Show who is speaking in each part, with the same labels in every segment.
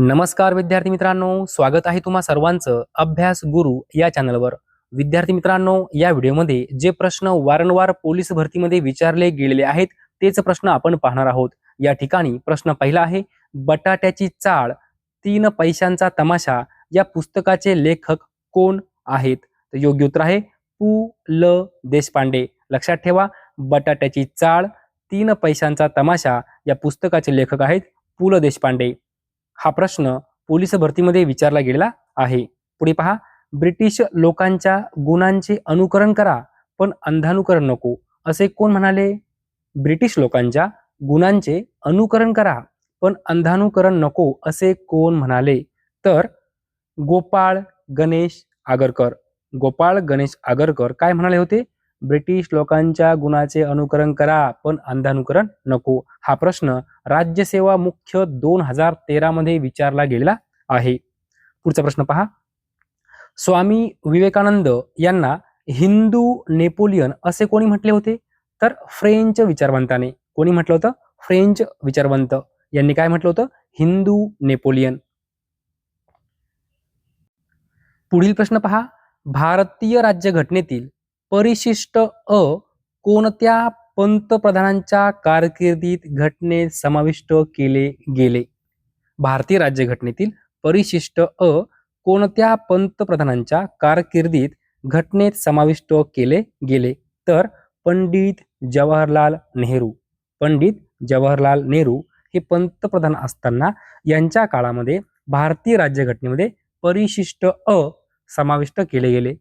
Speaker 1: नमस्कार विद्यार्थी मित्रांनो, स्वागत आहे तुम्हा सर्वांचं अभ्यास गुरु या चॅनलवर. विद्यार्थी मित्रांनो, या व्हिडिओमध्ये जे प्रश्न वारंवार पोलीस भरतीमध्ये विचारले गेलेले आहेत तेच प्रश्न आपण पाहणार आहोत. या ठिकाणी प्रश्न पहिला आहे, बटाट्याची चाळ 3 पैशांचा तमाशा या पुस्तकाचे लेखक कोण आहेत? तर योग्य उत्तर आहे पु ल देशपांडे. लक्षात ठेवा, बटाट्याची चाळ 3 पैशांचा तमाशा या पुस्तकाचे लेखक आहेत पु ल देशपांडे. हा प्रश्न पोलीस भरतीमध्ये विचारला गेलेला आहे. पुढे पहा, ब्रिटिश लोकांच्या गुणांचे अनुकरण करा पण अंधानुकरण नको, असे कोण म्हणाले? ब्रिटिश लोकांच्या गुणांचे अनुकरण करा पण अंधानुकरण नको, असे कोण म्हणाले? तर गोपाळ गणेश आगरकर. गोपाळ गणेश आगरकर काय म्हणाले होते? ब्रिटिश लोकांच्या गुणाचे अनुकरण करा पण अंधानुकरण नको. हा प्रश्न राज्यसेवा मुख्य 2013 मध्ये विचारला गेलेला आहे. पुढचा प्रश्न पहा, स्वामी विवेकानंद यांना हिंदू नेपोलियन असे कोणी म्हटले होते? तर फ्रेंच विचारवंताने. कोणी म्हटलं होतं? फ्रेंच विचारवंत यांनी काय म्हटलं होतं? हिंदू नेपोलियन. पुढील प्रश्न पहा, भारतीय राज्यघटनेतील परिशिष्ट अ कोणत्या पंतप्रधानांच्या कारकिर्दीत घटनेत समाविष्ट केले गेले? भारतीय राज्यघटनेतील परिशिष्ट अ कोणत्या पंतप्रधानांच्या कारकिर्दीत घटनेत समाविष्ट केले गेले? तर पंडित जवाहरलाल नेहरू. पंडित जवाहरलाल नेहरू हे पंतप्रधान असताना यांच्या काळामध्ये भारतीय राज्यघटनेमध्ये परिशिष्ट अ समाविष्ट केले गेले.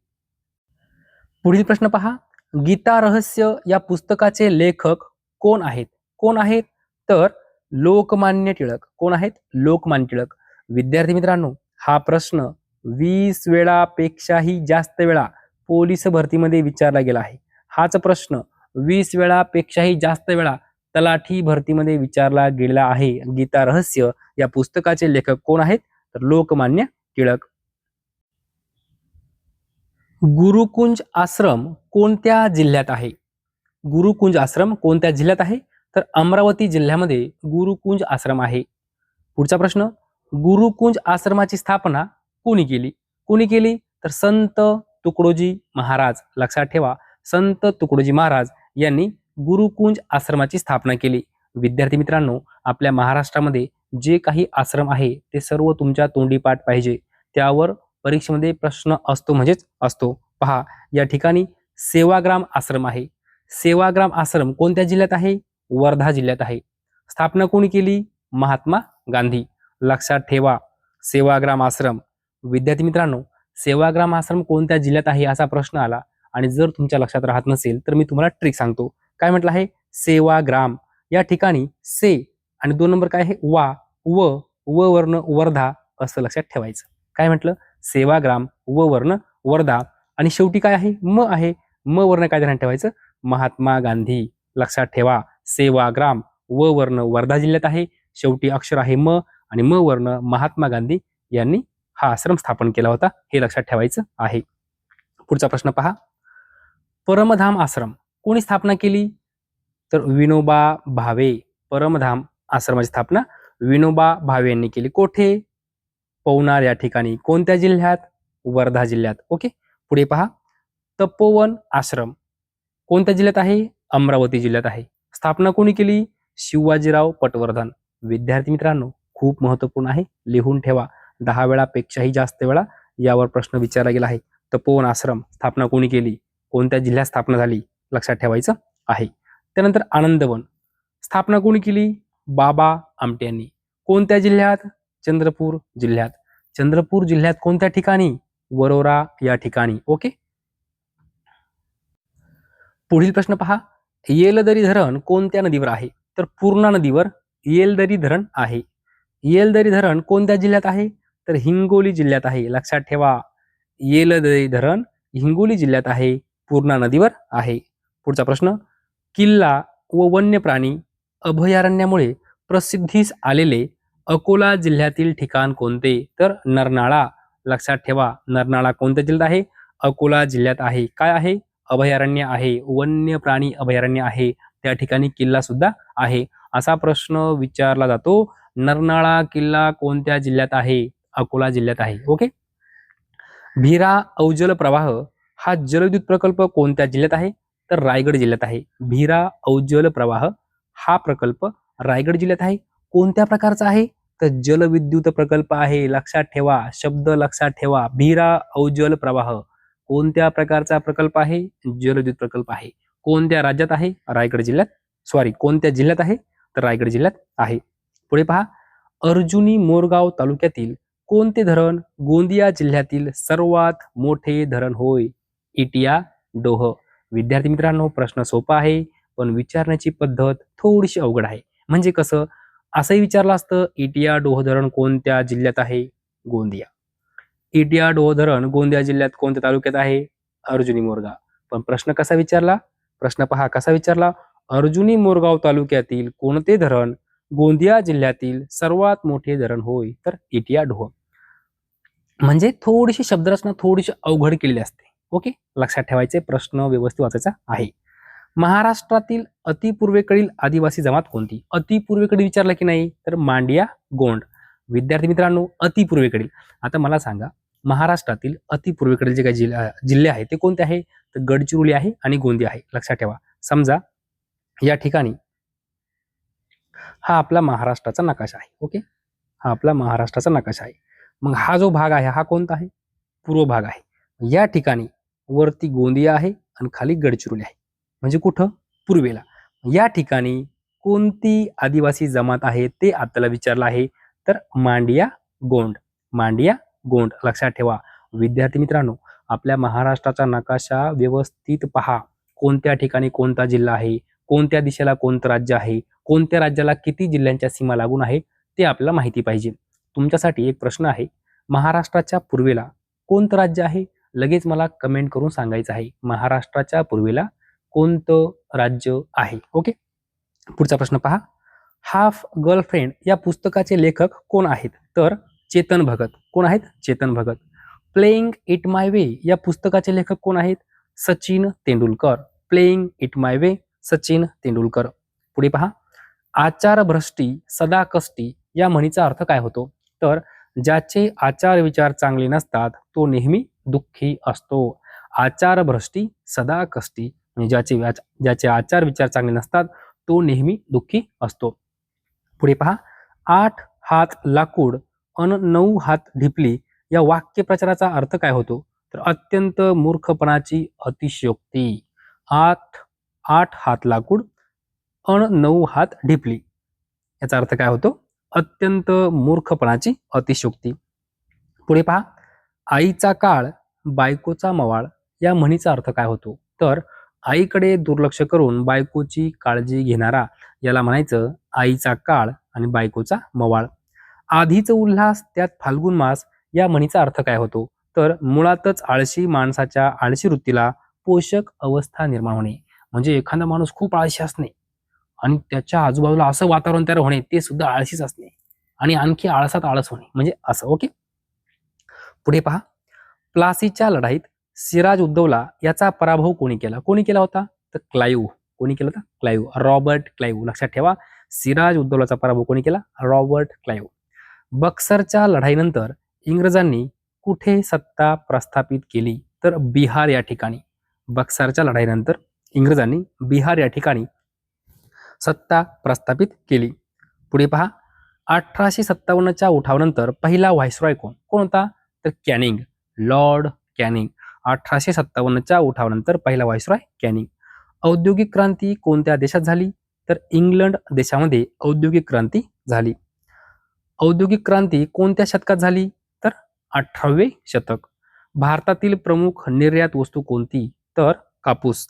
Speaker 1: पुढील प्रश्न पहा, गीता रहस्य या पुस्तकाचे लेखक कोण आहेत? कोण आहेत? तर लोकमान्य टिळक. कोण आहेत? लोकमान्य टिळक. विद्यार्थी मित्रांनो, हा प्रश्न 20 वेळापेक्षाही जास्त वेळा पोलीस भरतीमध्ये विचारला गेला आहे. हाच प्रश्न 20 वेळापेक्षाही जास्त वेळा तलाठी भरतीमध्ये विचारला गेलेला आहे. गीता रहस्य या पुस्तकाचे लेखक कोण आहेत? तर लोकमान्य टिळक. गुरुकुंज आश्रम कोणत्या जिल्ह्यात आहे? गुरुकुंज आश्रम कोणत्या जिल्ह्यात आहे? तर अमरावती जिल्ह्यामध्ये गुरुकुंज आश्रम आहे. पुढचा प्रश्न, गुरुकुंज आश्रमाची स्थापना कोणी केली? कोणी केली? तर संत तुकडोजी महाराज. लक्षात ठेवा, संत तुकडोजी महाराज यांनी गुरुकुंज आश्रमाची स्थापना केली. विद्यार्थी मित्रांनो, आपल्या महाराष्ट्रामध्ये जे काही आश्रम आहे ते सर्व तुमच्या तोंडी पाठ पाहिजे. त्यावर परीक्षेमध्ये प्रश्न असतो म्हणजेच असतो. पहा, या ठिकाणी सेवाग्राम आश्रम आहे. सेवाग्राम आश्रम कोणत्या जिल्ह्यात आहे? वर्धा जिल्ह्यात आहे. स्थापना कोणी केली? महात्मा गांधी. लक्षात ठेवा, सेवाग्राम आश्रम. विद्यार्थी मित्रांनो, सेवाग्राम आश्रम कोणत्या जिल्ह्यात आहे असा प्रश्न आला आणि जर तुमच्या लक्षात राहत नसेल तर मी तुम्हाला ट्रिक सांगतो. काय म्हटलं आहे? सेवाग्राम. या ठिकाणी से आणि 2 नंबर काय आहे? वा. व वर्ण वर्धा असं लक्षात ठेवायचं. काय म्हटलं? सेवाग्राम, व वर्ण वर्धा आणि शेवटी काय आहे? म आहे. म वर्ण काय ध्यानात ठेवायचं? महात्मा गांधी. लक्षात ठेवा, सेवाग्राम, व वर्ण वर्धा जिल्ह्यात आहे, शेवटी अक्षर आहे म आणि म वर्ण महात्मा गांधी यांनी हा आश्रम स्थापन केला होता, हे लक्षात ठेवायचं आहे. पुढचा प्रश्न पहा, परमधाम आश्रम कोणी स्थापना केली? तर विनोबा भावे. परमधाम आश्रमाची स्थापना विनोबा भावे यांनी केली. कोठे? पवनार या ठिकाणी. कोणत्या जिल्ह्यात? वर्धा जिल्ह्यात. ओके. पुढे पहा, तपोवन आश्रम कोणत्या जिल्ह्यात आहे? अमरावती जिल्ह्यात आहे. स्थापना कोणी केली? शिवाजीराव पटवर्धन. विद्यार्थी मित्रांनो, खूप महत्वपूर्ण आहे, लिहून ठेवा. 10 वेळापेक्षाही जास्त वेळा यावर प्रश्न विचारला गेला आहे. तपोवन आश्रम स्थापना कोणी केली? कोणत्या जिल्ह्यात स्थापना झाली? लक्षात ठेवायचं आहे. त्यानंतर आनंदवन स्थापना कोणी केली? बाबा आमटे यांनी. कोणत्या जिल्ह्यात? चंद्रपूर जिल्ह्यात. चंद्रपूर जिल्ह्यात कोणत्या ठिकाणी? वरोरा या ठिकाणी. ओके. पुढील प्रश्न पहा, येलदरी धरण कोणत्या नदीवर आहे? तर पूर्णा नदीवर येलदरी धरण आहे. येलदरी धरण कोणत्या जिल्ह्यात आहे? तर हिंगोली जिल्ह्यात आहे. लक्षात ठेवा, येलदरी धरण हिंगोली जिल्ह्यात आहे, पूर्णा नदीवर आहे. पुढचा प्रश्न, किल्ला व वन्य प्राणी अभयारण्यामुळे प्रसिद्धीस आलेले अकोला जिल्ह्यातील ठिकाण कोणते? तर नरनाळा. लक्षात ठेवा, नरनाळा कोणत्या जिल्ह्यात आहे? अकोला जिल्ह्यात आहे. काय आहे? अभयारण्य आहे, वन्य प्राणी अभयारण्य आहे, त्या ठिकाणी किल्ला सुद्धा आहे. असा प्रश्न विचारला जातो नरनाळा किल्ला कोणत्या जिल्ह्यात आहे? अकोला जिल्ह्यात आहे. ओके. भीरा अवजल प्रवाह हा जलविद्युत प्रकल्प कोणत्या जिल्ह्यात आहे? तर रायगड जिल्ह्यात आहे. भीरा अवजल प्रवाह हा प्रकल्प रायगड जिल्ह्यात आहे. कोणत्या प्रकारचा आहे? तर जलविद्युत प्रकल्प आहे. लक्षात ठेवा, शब्द लक्षात ठेवा. भीरा अवजल प्रवाह कोणत्या प्रकारचा प्रकल्प आहे? जलविद्युत प्रकल्प आहे. कोणत्या राज्यात आहे? रायगड जिल्ह्यात. सॉरी, कोणत्या जिल्ह्यात आहे? तर रायगड जिल्ह्यात आहे. पुढे पहा, अर्जुनी मोरगाव तालुक्यातील कोणते धरण गोंदिया जिल्ह्यातील सर्वात मोठे धरण होय? इटिया डोह. विद्यार्थी मित्रांनो, प्रश्न सोपा आहे, पण विचारण्याची पद्धत थोडीशी अवघड आहे. म्हणजे कसं, असंही विचारलं असतं, इटिया डोह धरण कोणत्या जिल्ह्यात आहे? गोंदिया. इटिया डोह धरण गोंदिया जिल्ह्यात कोणत्या तालुक्यात आहे? अर्जुनी मोरगाव. पण प्रश्न कसा विचारला? प्रश्न पहा कसा विचारला. अर्जुनी मोरगाव तालुक्यातील कोणते धरण गोंदिया जिल्ह्यातील सर्वात मोठे धरण होय? तर इटिया डोह. म्हणजे थोडीशी शब्दरचना थोडीशी अवघड केलेली असते. ओके, लक्षात ठेवायचे, प्रश्न व्यवस्थित वाचायचा आहे. महाराष्ट्रातील अतिपूर्वेकडील आदिवासी जमात कोणती? अतिपूर्वेकडील विचारलं की नाही? तर मांडिया गोंड. विद्यार्थी मित्रांनो, अतिपूर्वेकडील, आता मला सांगा, महाराष्ट्रातील अतिपूर्वेकडील जे काही जिल्हे आहेत ते कोणते आहे? तर गडचिरोली आहे आणि गोंदिया आहे. लक्षात ठेवा. समजा या ठिकाणी हा आपला महाराष्ट्राचा नकाशा आहे. ओके, हा आपला महाराष्ट्राचा नकाशा आहे. मग हा जो भाग आहे हा कोणता आहे? पूर्व भाग आहे. या ठिकाणी वरती गोंदिया आहे आणि खाली गडचिरोली आहे. म्हणजे कुठं? पूर्वेला. या ठिकाणी कोणती आदिवासी जमात आहे ते आपल्याला विचारलं आहे? तर मांडिया गोंड. मांडिया गोंड. लक्षात ठेवा. विद्यार्थी मित्रांनो, आपल्या महाराष्ट्राचा नकाशा व्यवस्थित पहा. कोणत्या ठिकाणी कोणता जिल्हा आहे, कोणत्या दिशेला कोणतं राज्य आहे, कोणत्या राज्याला किती जिल्ह्यांच्या सीमा लागून आहे ते आपल्याला माहिती पाहिजे. तुमच्यासाठी एक प्रश्न आहे, महाराष्ट्राच्या पूर्वेला कोणतं राज्य आहे? लगेच मला कमेंट करून सांगायचं आहे. महाराष्ट्राच्या पूर्वेला कोणतं राज्य आहे? ओके, पुढचा प्रश्न पहा. हाफ गर्लफ्रेंड या पुस्तकाचे लेखक कोण आहेत? तर चेतन भगत. कोण आहेत? Chetan Bhagat. Playing it my way या पुस्तकाचे लेखक कोण आहेत? Sachin Tendulkar. Playing it my way, Sachin Tendulkar. पुढे पहा, आचार भ्रष्टी सदा कष्टी या म्हणीचा अर्थ काय होतो? तर ज्याचे आचार विचार चांगले नसतात तो नेहमी दुःखी असतो. आचार भ्रष्टी सदा कष्टी म्हणजे ज्याचे आचार विचार चांगले नसतात तो नेहमी दुःखी असतो. पुढे पहा, 8 हात लाकूड अन 9 हात ढिपली या वाक्यप्रचाराचा अर्थ काय होतो? तर अत्यंत मूर्खपणाची अतिशयोक्ती. 8 हात लाकूड अन 9 हात ढिपली याचा अर्थ काय होतो? अत्यंत मूर्खपणाची अतिशयोक्ती. पुढे पहा, आईचा काळ बायकोचा मवाळ या म्हणीचा अर्थ काय होतो? तर आईकडे दुर्लक्ष करून बायकोची काळजी घेणारा याला म्हणायचं आईचा काळ आणि बायकोचा मवाळ. आधीच उल्हास त्यात फाल्गुन मास या म्हणीचा अर्थ काय होतो? तर मुळातच आळशी माणसाच्या आळशी वृत्तीला पोषक अवस्था निर्माण होणे. म्हणजे एखादा माणूस खूप आळशी असणे आणि त्याच्या आजूबाजूला असं वातावरण तयार होणे ते सुद्धा आळशीच असणे आणि आणखी आळसात आळस होणे म्हणजे असं. ओके, पुढे पहा, प्लासीच्या लढाईत सिराज उद्दौला याचा पराभव कोणी केला? कोणी केला होता? तर क्लाइव्ह. कोणी केला होता? क्लाइव्ह. Robert Clive. लक्षात ठेवा, सिराज उद्दौलाचा पराभव कोणी केला? Robert Clive. बक्सरच्या लढाईनंतर इंग्रजांनी कुठे सत्ता प्रस्थापित केली? तर बिहार या ठिकाणी. बक्सरच्या लढाईनंतर इंग्रजांनी बिहार या ठिकाणी सत्ता प्रस्थापित केली. पुढे पहा, 1857च्या उठावानंतर पहिला व्हाईसरॉय कोण होता? तर कॅनिंग. Lord Canning. 1857च्या उठावानंतर पहिला व्हाईसरॉय कॅनिंग. औद्योगिक क्रांती कोणत्या देशात झाली? तर इंग्लंड देशामध्ये औद्योगिक क्रांती झाली. औद्योगिक क्रांती कोणत्या शतकात झाली? तर 18वे शतक. भारतातील प्रमुख निर्यात वस्तू कोणती? तर कापूस.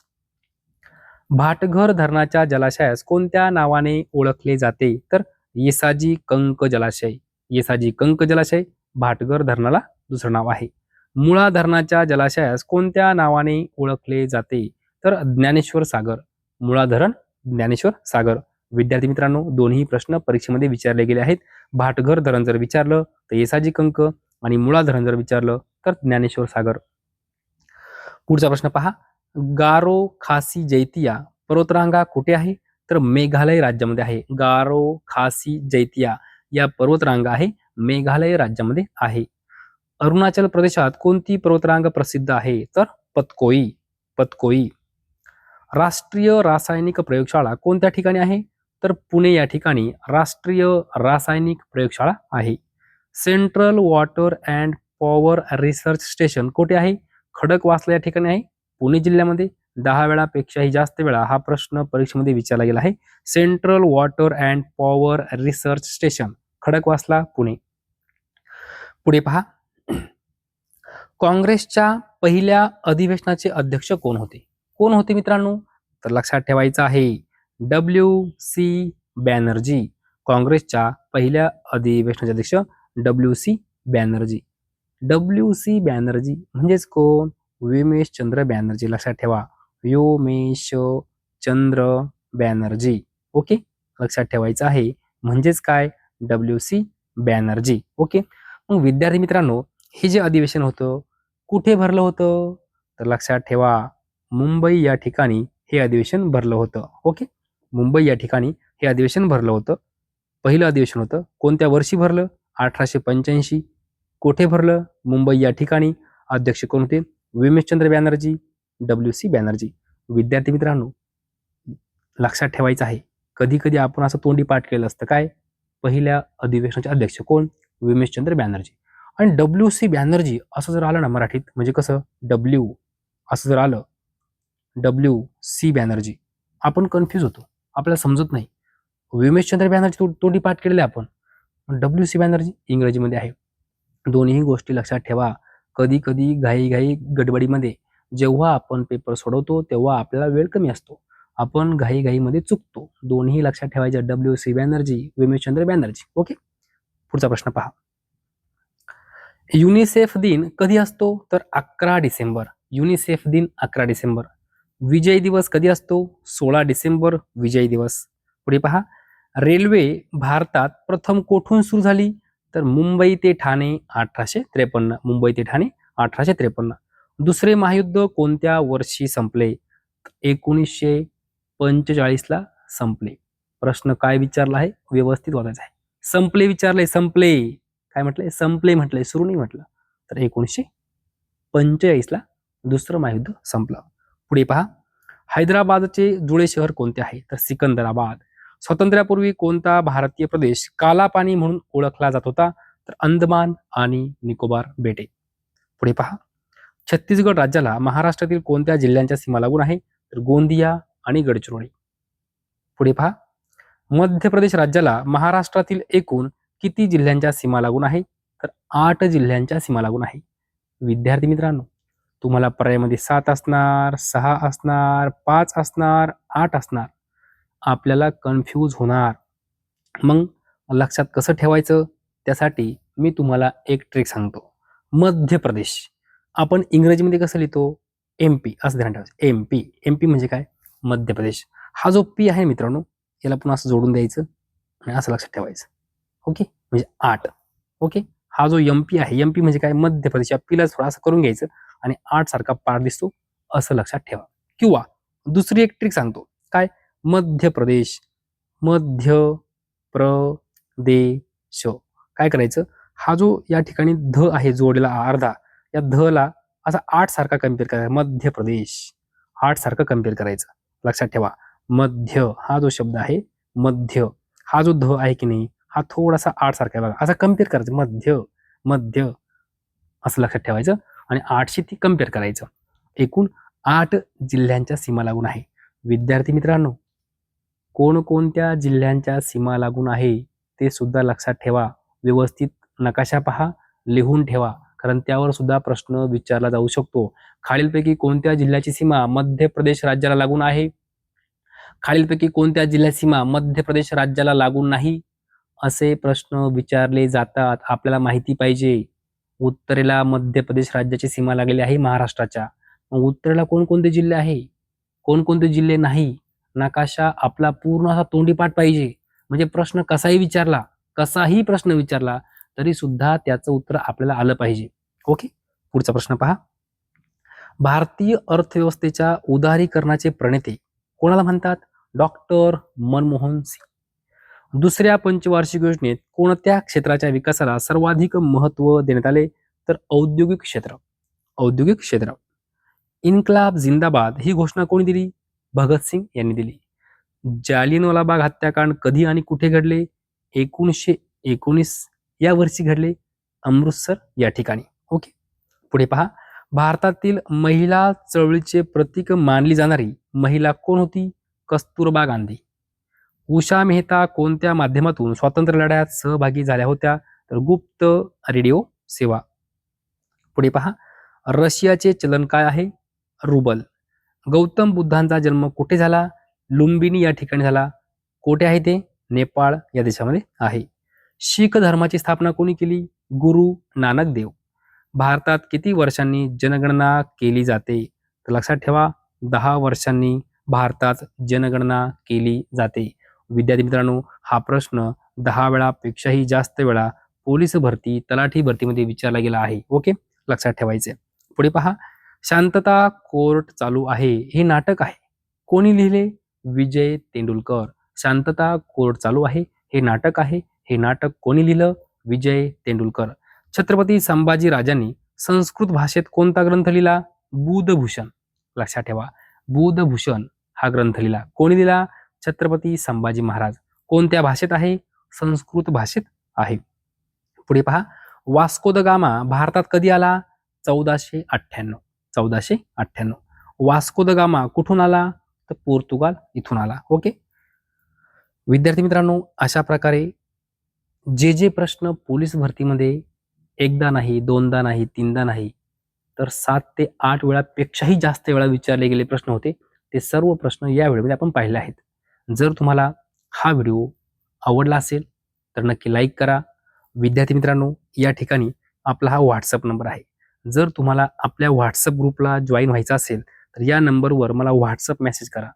Speaker 1: भाटघर धरणाच्या जलाशयास कोणत्या नावाने ओळखले जाते? तर येसाजी कंक जलाशय. येसाजी कंक जलाशय भाटघर धरणाला दुसरं नाव आहे. मुळा धरणाच्या जलाशयास कोणत्या नावाने ओळखले जाते? तर ज्ञानेश्वर सागर. मुळा धरण, ज्ञानेश्वर सागर. विद्यार्थी मित्रांनो, दोन्ही प्रश्न परीक्षेमध्ये विचारले गेले आहेत. भाटघर धरण जर विचारलं तर येसाजी कंक आणि मुळा धरण जर विचारलं तर ज्ञानेश्वर सागर. पुढचा प्रश्न पहा, गारो खासी जैतिया पर्वतरांगा कुठे आहे? तर मेघालय राज्यामध्ये आहे. गारो खासी जैतिया या पर्वतरांगा आहे मेघालय राज्यामध्ये आहे. अरुणाचल प्रदेशात कोणती पर्वतरांग प्रसिद्ध आहे? तर पतकोई. पतकोई. राष्ट्रीय रासायनिक प्रयोगशाळा कोणत्या ठिकाणी आहे? तर पुणे या ठिकाणी राष्ट्रीय रासायनिक प्रयोगशाळा आहे. Central water and power research station कुठे आहे? खडकवासला या ठिकाणी आहे, पुणे जिल्ह्यामध्ये. 10 वेळापेक्षाही जास्त वेळा हा प्रश्न परीक्षेमध्ये विचारला गेला आहे. Central water and power research station, Khadakwasla, Pune. पुढे पहा. काँग्रेसच्या पहिल्या अधिवेशनाचे अध्यक्ष कोण होते? कोण होते मित्रांनो? तर लक्षात ठेवायचं आहे WC बॅनर्जी. काँग्रेसच्या पहिल्या अधिवेशनाचे अध्यक्ष WC बॅनर्जी. WC बॅनर्जी म्हणजेच कोण? व्योमेश चंद्र बॅनर्जी. लक्षात ठेवा, व्योमेश चंद्र बॅनर्जी. ओके, लक्षात ठेवायचं आहे. म्हणजेच काय? WC बॅनर्जी. ओके. मग विद्यार्थी मित्रांनो, हे जे अधिवेशन होतं कुठे भरलं होतं? तर लक्षात ठेवा, मुंबई या ठिकाणी हे अधिवेशन भरलं होतं. ओके, मुंबई या ठिकाणी हे अधिवेशन भरलं होतं. पहिलं अधिवेशन होतं. कोणत्या वर्षी भरलं? 1885. कुठे भरलं? मुंबई या ठिकाणी. अध्यक्ष कोण होते? व्योमेशचंद्र बॅनर्जी, WC बॅनर्जी. विद्यार्थी मित्रांनो, लक्षात ठेवायचं आहे, कधी कधी आपण असं तोंडी पाठ केलं असतं, काय? पहिल्या अधिवेशनाचे अध्यक्ष कोण? व्योमेशचंद्र बॅनर्जी. आणि WC बॅनर्जी असं जर आलं ना मराठीत, म्हणजे कसं W असं जर आलं, WC बॅनर्जी, आपण कन्फ्यूज होतो, आपल्याला समजत नाही. व्योमेशचंद्र बॅनर्जी तोंडी पाठ केलेले आपण, WC बॅनर्जी इंग्रजीमध्ये आहे. दोन्ही गोष्टी लक्षात ठेवा. कधी कधी घाई गडबडीमध्ये जेव्हा आपण पेपर सोडवतो तेव्हा आपल्याला वेळ कमी असतो, आपण घाईमध्ये चुकतो. दोन्ही लक्षात ठेवायचे, WC बॅनर्जी, व्योमेशचंद्र बॅनर्जी. ओके. पुढचा प्रश्न पहा. युनिसेफ दिन कधी असतो? तर 11 डिसेंबर. युनिसेफ दिन 11 डिसेंबर. विजय दिवस कधी असतो? 16 डिसेंबर, विजय दिवस. पुढे पहा. रेल्वे भारतात प्रथम कोठून सुरू झाली? तर मुंबई ते ठाणे 1853. मुंबई ते ठाणे 1853. दुसरे महायुद्ध कोणत्या वर्षी संपले? 1945 संपले. प्रश्न काय विचारला आहे? व्यवस्थित वाचायचा आहे. संपले विचारले, संपले. काय म्हटलंय? संपले म्हटलंय, सुरू नाही म्हटलं. तर 1945 दुसरं महायुद्ध संपलं. पुढे पहा. हैदराबादचे जुळे शहर कोणते आहे? तर सिकंदराबाद. स्वातंत्र्यापूर्वी कोणता भारतीय प्रदेश काला पाणी म्हणून ओळखला जात होता? तर अंदमान आणि निकोबार बेटे. पुढे पहा. छत्तीसगड राज्याला महाराष्ट्रातील कोणत्या जिल्ह्यांच्या सीमा लागून आहे? तर गोंदिया आणि गडचिरोली. पुढे पहा. मध्य प्रदेश राज्याला महाराष्ट्रातील एकूण किती जिल्ह्यांच्या सीमा लागून आहे? तर 8 जिल्ह्यांच्या सीमा लागून आहे. विद्यार्थी मित्रांनो, तुम्हाला पर्यायामध्ये 7 असणार, 6 असणार, 5 असणार, 8 असणार. आपल्याला कन्फ्यूज होणार. मग लक्षात कसं ठेवायचं? त्यासाठी मी तुम्हाला एक ट्रिक सांगतो. मध्य प्रदेश आपण इंग्रजीमध्ये कसं लिहितो? MP असं ध्यान ठेवायचं. MP म्हणजे काय? मध्य प्रदेश. हा जो P आहे मित्रांनो, याला पुन्हा असं जोडून द्यायचं आणि असं लक्षात ठेवायचं. ओके, म्हणजे 8. ओके, हा जो MP आहे, MP म्हणजे काय? मध्य प्रदेश. Pला थोडा असं करून घ्यायचं आणि 8 सारखा पाठ दिसतो असं लक्षात ठेवा. किंवा दुसरी एक ट्रिक सांगतो. काय? मध्य प्रदेश, मध्य प्रदेश. काय करायचं? हा जो या ठिकाणी ध आहे जोडलेला अर्धा, या ध ला असा 8 सारखा कम्पेअर करायचा. मध्य प्रदेश 8 सारखं कम्पेअर करायचं. लक्षात ठेवा, मध्य हा जो शब्द आहे, मध्य हा जो ध आहे की नाही, हा थोडासा 8 सारखा आहे बघा, असा कम्पेअर करायचं. मध्य मध्य असं लक्षात ठेवायचं आणि 8शी ती कम्पेअर करायचं. एकूण 8 जिल्ह्यांच्या सीमा लागून आहे. विद्यार्थी मित्रांनो, कोणकोणत्या जिल्ह्यांच्या सीमा लागून आहे ते सुद्धा लक्षात ठेवा. व्यवस्थित नकाशा पहा, लिहून ठेवा, कारण त्यावर सुद्धा प्रश्न विचारला जाऊ शकतो. खालीलपैकी कोणत्या जिल्ह्याची सीमा मध्य प्रदेश राज्याला लागून आहे? खालीलपैकी कोणत्या जिल्ह्याची सीमा मध्य प्रदेश राज्याला लागून नाही? असे प्रश्न विचारले जातात. आपल्याला माहिती पाहिजे. उत्तरेला मध्य प्रदेश राज्याची सीमा लागलेली आहे महाराष्ट्राच्या. मग उत्तरेला कोणकोणते जिल्हे आहे, कोणकोणते जिल्हे नाही? नकाशा आपला पूर्ण असा तोंडीपाठ पाहिजे. म्हणजे प्रश्न कसाही प्रश्न विचारला तरी सुद्धा त्याचं उत्तर आपल्याला आलं पाहिजे. ओके, पुढचा प्रश्न पहा. भारतीय अर्थव्यवस्थेच्या उदारीकरणाचे प्रणेते कोणाला म्हणतात? डॉक्टर मनमोहन सिंग. दुसऱ्या पंचवार्षिक योजनेत कोणत्या क्षेत्राच्या विकासाला सर्वाधिक महत्त्व देण्यात आले? तर औद्योगिक क्षेत्र. औद्योगिक क्षेत्र. इन्क्लाब जिंदाबाद ही घोषणा कोणी दिली? भगतसिंग यांनी दिली. जालियनवाला बाग हत्याकांड कधी आणि कुठे घडले? 1919 या वर्षी घडले, अमृतसर या ठिकाणी. ओके. पुढे पहा. भारतातील महिला चळवळीचे प्रतीक मानली जाणारी महिला कोण होती? कस्तुरबा गांधी. उषा मेहता कोणत्या माध्यमातून स्वातंत्र्य लढ्यात सहभागी झाल्या होत्या? तर गुप्त रेडिओ सेवा. पुढे पहा. रशियाचे चलन काय आहे? रुबल. गौतम बुद्धांचा जन्म कुठे झाला? लुंबिनी या ठिकाणी झाला. कोठे आहे ते? नेपाळ या देशामध्ये आहे. शीख धर्माची स्थापना कोणी केली? गुरु नानक देव. भारतात किती वर्षांनी जनगणना केली जाते? तर लक्षात ठेवा, 10 वर्षांनी भारतात जनगणना केली जाते. विद्यार्थी मित्रांनो, हा प्रश्न 10 वेळापेक्षाही जास्त वेळा पोलीस भरती, तलाठी भरतीमध्ये विचारला गेला आहे. ओके, लक्षात ठेवायचे. पुढे पहा. शांतता कोर्ट चालू आहे हे नाटक आहे, कोणी लिहिले? विजय तेंडुलकर. शांतता कोर्ट चालू आहे हे नाटक आहे. हे नाटक कोणी लिहिलं? विजय तेंडुलकर. छत्रपती संभाजी राजांनी संस्कृत भाषेत कोणता ग्रंथ लिहिला? बुधभूषण. लक्षात ठेवा, बुधभूषण हा ग्रंथ लिहिला. कोणी लिहिला? छत्रपती संभाजी महाराज. कोणत्या भाषेत आहे? संस्कृत भाषेत आहे. पुढे पहा. वास्को द गामा भारतात कधी आला? 1498. 1498. वास्को द गामा कुठून आला? तर पोर्तुगाल इथून आला. ओके. विद्यार्थी मित्रांनो, अशा प्रकारे जे प्रश्न पोलीस भरतीमध्ये एकदा नाही, दोनदा नाही, तीनदा नाही, तर 7 ते 8 वेळापेक्षाही जास्त वेळा विचारले गेले प्रश्न होते, ते सर्व प्रश्न या व्हिडिओमध्ये आपण पाहिले आहेत. जर तुम्हाला हा व्हिडिओ आवडला असेल तर नक्की लाईक करा. विद्यार्थी मित्रांनो, या ठिकाणी आपला हा व्हॉट्सअप नंबर आहे. जर तुम्हाला आपल्या व्हॉट्सअप ग्रुपला जॉईन व्हायचं असेल तर या नंबरवर मला व्हॉट्सअप मेसेज करा.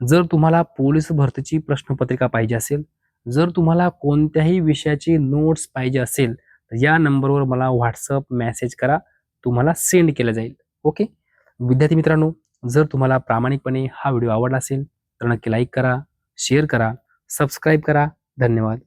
Speaker 1: जर तुम्हाला पोलीस भरतीची प्रश्नपत्रिका पाहिजे असेल, जर तुम्हाला कोणत्याही विषयाची नोट्स पाहिजे असेल तर या नंबरवर मला व्हॉट्सअप मेसेज करा, तुम्हाला सेंड केलं जाईल. ओके. विद्यार्थी मित्रांनो, जर तुम्हाला प्रामाणिकपणे हा व्हिडिओ आवडला असेल तर नक्की लाईक करा, शेअर करा, सबस्क्राईब करा. धन्यवाद.